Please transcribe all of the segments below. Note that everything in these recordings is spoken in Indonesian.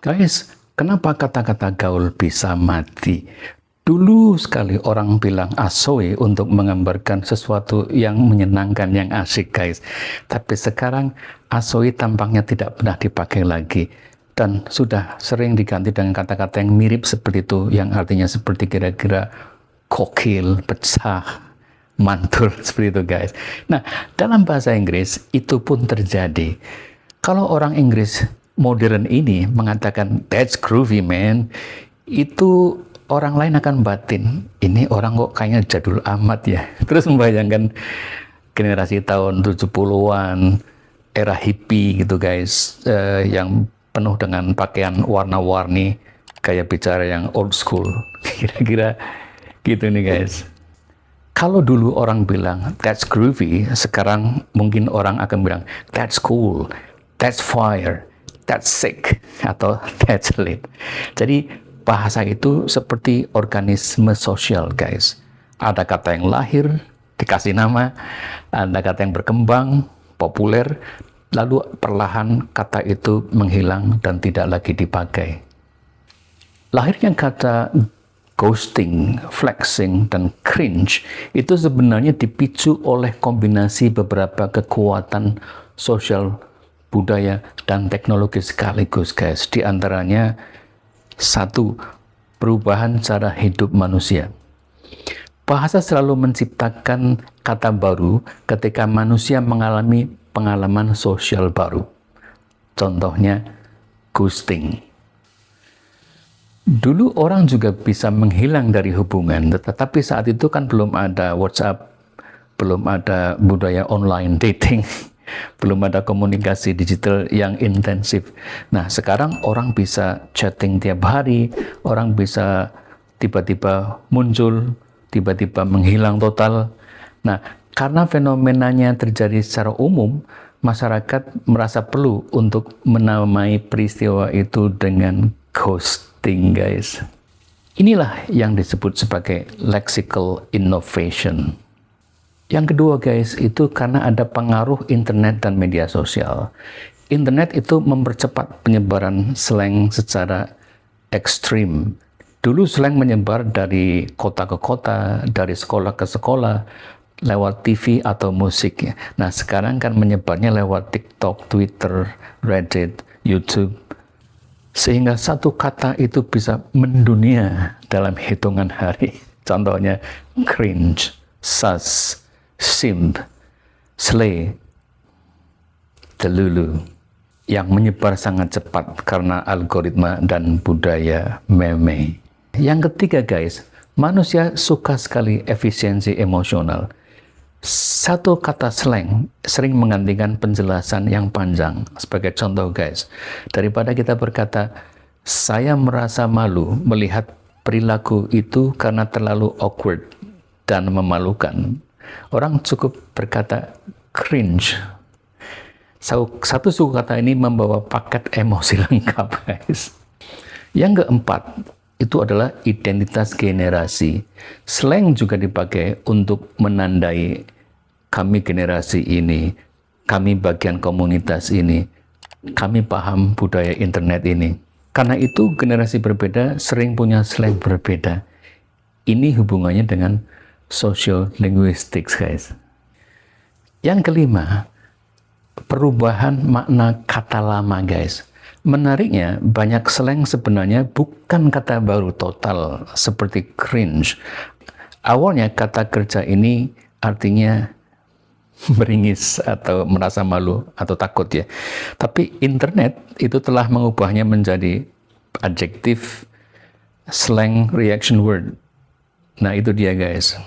Guys, kenapa kata-kata gaul bisa mati? Dulu sekali orang bilang asoy untuk menggambarkan sesuatu yang menyenangkan, yang asik guys. Tapi sekarang asoy tampaknya tidak pernah dipakai lagi. Dan sudah sering diganti dengan kata-kata yang mirip seperti itu, yang artinya seperti kira-kira kokil, pecah, mantul, seperti itu guys. Nah, dalam bahasa Inggris itu pun terjadi. Kalau orang Inggris modern ini mengatakan that's groovy man, itu orang lain akan batin, ini orang kok kayaknya jadul amat ya. Terus membayangkan generasi tahun 70-an, era hippie gitu guys, yang penuh dengan pakaian warna-warni, kayak bicara yang old school. Kira-kira gitu nih guys. Kalau dulu orang bilang that's groovy, sekarang mungkin orang akan bilang that's cool, that's fire, that's sick, atau that's lit. Jadi bahasa itu seperti organisme sosial guys. Ada kata yang lahir, dikasih nama, ada kata yang berkembang, populer, lalu perlahan kata itu menghilang dan tidak lagi dipakai. Lahirnya kata ghosting, flexing, dan cringe itu sebenarnya dipicu oleh kombinasi beberapa kekuatan sosial, budaya, dan teknologi sekaligus guys. Di antaranya satu, perubahan cara hidup manusia. Bahasa selalu menciptakan kata baru ketika manusia mengalami pengalaman sosial baru. Contohnya, ghosting. Dulu orang juga bisa menghilang dari hubungan, tetapi saat itu kan belum ada WhatsApp, belum ada budaya online dating, belum ada komunikasi digital yang intensif. Nah, sekarang orang bisa chatting tiap hari, orang bisa tiba-tiba muncul, tiba-tiba menghilang total. Nah, karena fenomenanya terjadi secara umum, masyarakat merasa perlu untuk menamai peristiwa itu dengan ghosting, guys. Inilah yang disebut sebagai lexical innovation. Yang kedua guys, itu karena ada pengaruh internet dan media sosial. Internet itu mempercepat penyebaran slang secara ekstrim. Dulu slang menyebar dari kota ke kota, dari sekolah ke sekolah, lewat TV atau musik. Nah, sekarang kan menyebarnya lewat TikTok, Twitter, Reddit, YouTube. Sehingga satu kata itu bisa mendunia dalam hitungan hari. Contohnya cringe, sus, simp, slay, delulu, yang menyebar sangat cepat karena algoritma dan budaya meme. Yang ketiga guys, manusia suka sekali efisiensi emosional. Satu kata slang sering menggantikan penjelasan yang panjang. Sebagai contoh guys, daripada kita berkata, saya merasa malu melihat perilaku itu karena terlalu awkward dan memalukan, orang cukup berkata cringe. Satu suku kata ini membawa paket emosi lengkap guys. Yang keempat, itu adalah identitas generasi. Slang juga dipakai untuk menandai kami generasi ini, kami bagian komunitas ini, kami paham budaya internet ini. Karena itu generasi berbeda sering punya slang berbeda. Ini hubungannya dengan social linguistics guys. Yang kelima, perubahan makna kata lama guys. Menariknya, banyak slang sebenarnya bukan kata baru total seperti cringe. Awalnya kata kerja ini artinya meringis atau merasa malu atau takut ya. Tapi internet itu telah mengubahnya menjadi adjektif, slang, reaction word. Nah, itu dia guys.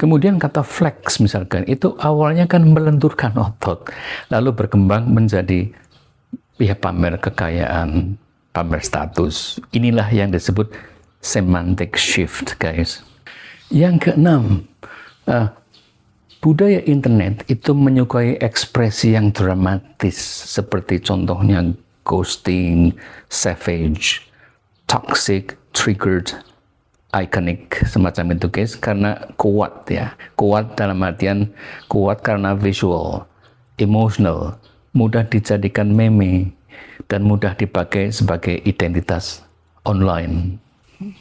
Kemudian kata flex misalkan, itu awalnya kan melenturkan otot, lalu berkembang menjadi ya pamer kekayaan, pamer status. Inilah yang disebut semantic shift guys. Yang keenam, budaya internet itu menyukai ekspresi yang dramatis, seperti contohnya ghosting, savage, toxic, triggered, iconic, semacam itu guys, karena kuat ya. Kuat dalam artian kuat karena visual, emotional, mudah dijadikan meme, dan mudah dipakai sebagai identitas online.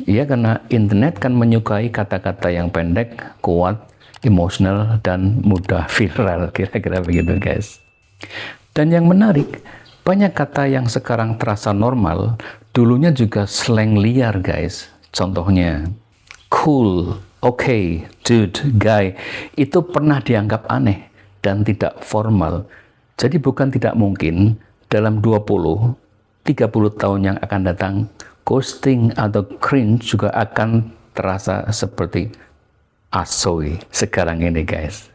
Ya, karena internet kan menyukai kata-kata yang pendek, kuat, emosional, dan mudah viral, kira-kira begitu guys. Dan yang menarik, banyak kata yang sekarang terasa normal, dulunya juga slang liar guys. Contohnya, cool, okay, dude, guy, itu pernah dianggap aneh dan tidak formal. Jadi bukan tidak mungkin dalam 20-30 tahun yang akan datang, ghosting atau cringe juga akan terasa seperti asoy sekarang ini guys.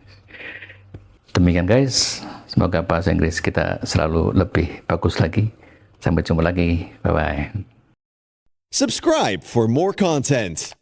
Demikian guys, semoga bahasa Inggris kita selalu lebih bagus lagi. Sampai jumpa lagi, bye-bye. Subscribe for more content.